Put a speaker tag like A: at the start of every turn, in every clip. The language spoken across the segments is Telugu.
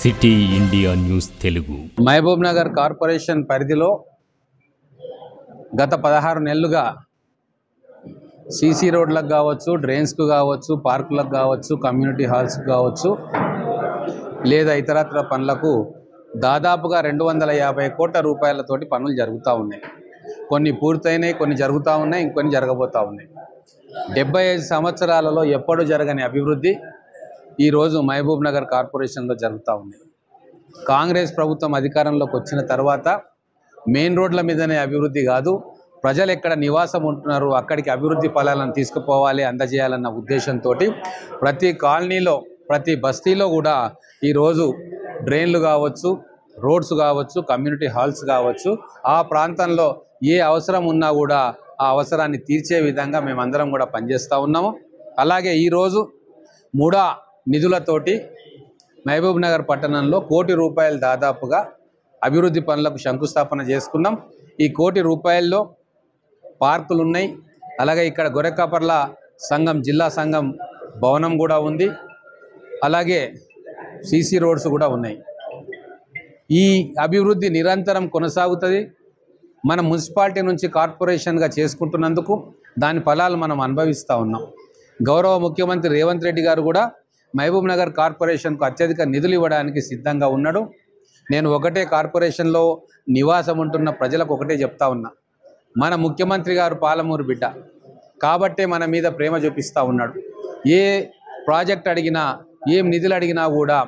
A: City India news Telugu
B: Mahabubnagar corporation పరిధిలో గత 16 నెలలుగా సీసీ రోడ్లకు కావచ్చు, డ్రైన్స్కు కావచ్చు, పార్కులకు కావచ్చు, కమ్యూనిటీ హాల్స్కు కావచ్చు, లేదా ఇతరత్ర పనులకు దాదాపుగా 250 కోట్ల రూపాయలతోటి పనులు జరుగుతూ ఉన్నాయి. కొన్ని పూర్తయినాయి, కొన్ని జరుగుతూ ఉన్నాయి, ఇంకొన్ని జరగబోతూ ఉన్నాయి. 75 సంవత్సరాలలో ఎప్పుడూ జరగని అభివృద్ధి ఈరోజు మహబూబ్ నగర్ కార్పొరేషన్లో జరుగుతూ ఉంది. కాంగ్రెస్ ప్రభుత్వం అధికారంలోకి వచ్చిన తర్వాత మెయిన్ రోడ్ల మీదనే అభివృద్ధి కాదు, ప్రజలు ఎక్కడ నివాసం ఉంటున్నారు అక్కడికి అభివృద్ధి ఫలాలను తీసుకుపోవాలి, అందజేయాలన్న ఉద్దేశంతో ప్రతి కాలనీలో, ప్రతి బస్తీలో కూడా ఈరోజు డ్రైన్లు కావచ్చు, రోడ్స్ కావచ్చు, కమ్యూనిటీ హాల్స్ కావచ్చు, ఆ ప్రాంతంలో ఏ అవసరం ఉన్నా కూడా ఆ అవసరాన్ని తీర్చే విధంగా మేమందరం కూడా పనిచేస్తూ ఉన్నాము. అలాగే ఈరోజు మూడా నిధులతోటి మహబూబ్ నగర్ పట్టణంలో ₹1 కోటి దాదాపుగా అభివృద్ధి పనులకు శంకుస్థాపన చేసుకున్నాం. ఈ ₹1 కోటి పార్కులు ఉన్నాయి. అలాగే ఇక్కడ గొరెకాపర్ల సంఘం, జిల్లా సంఘం భవనం కూడా ఉంది. అలాగే సీసీ రోడ్స్ కూడా ఉన్నాయి. ఈ అభివృద్ధి నిరంతరం కొనసాగుతుంది. మన మున్సిపాలిటీ నుంచి కార్పొరేషన్గా చేసుకుంటున్నందుకు దాని ఫలాలు మనం అనుభవిస్తూ ఉన్నాం. గౌరవ ముఖ్యమంత్రి రేవంత్ రెడ్డి గారు కూడా మహబూబ్ నగర్ కార్పొరేషన్కు అత్యధిక నిధులు ఇవ్వడానికి సిద్ధంగా ఉన్నాడు. నేను ఒకటే కార్పొరేషన్లో నివాసం ఉంటున్న ప్రజలకు ఒకటే చెప్తా ఉన్నా, మన ముఖ్యమంత్రి గారు పాలమూరు బిడ్డ కాబట్టే మన మీద ప్రేమ చూపిస్తూ ఉన్నాడు. ఏ ప్రాజెక్ట్ అడిగినా, ఏం నిధులు అడిగినా కూడా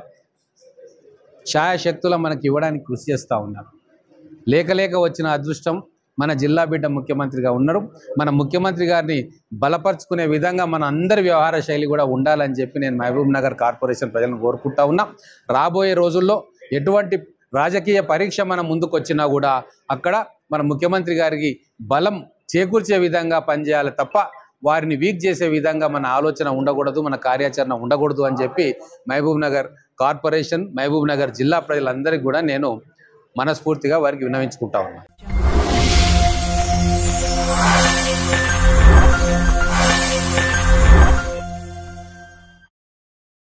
B: ఛాయాశక్తుల మనకి ఇవ్వడానికి కృషి చేస్తూ ఉన్నారు. లేక వచ్చిన అదృష్టం మన జిల్లా బిడ్డ ముఖ్యమంత్రిగా ఉన్నారు. మన ముఖ్యమంత్రి గారిని బలపరుచుకునే విధంగా మన అందరి వ్యవహార శైలి కూడా ఉండాలని చెప్పి నేను మహబూబ్ నగర్ కార్పొరేషన్ ప్రజలను కోరుకుంటా ఉన్నా. రాబోయే రోజుల్లో ఎటువంటి రాజకీయ పరీక్ష మన ముందుకు వచ్చినా కూడా అక్కడ మన ముఖ్యమంత్రి గారికి బలం చేకూర్చే విధంగా పనిచేయాలి తప్ప వారిని వీక్ చేసే విధంగా మన ఆలోచన ఉండకూడదు, మన కార్యాచరణ ఉండకూడదు అని చెప్పి మహబూబ్ నగర్ కార్పొరేషన్, మహబూబ్ నగర్ జిల్లా ప్రజలందరికీ కూడా నేను మనస్ఫూర్తిగా వారికి విన్నవించుకుంటా ఉన్నా.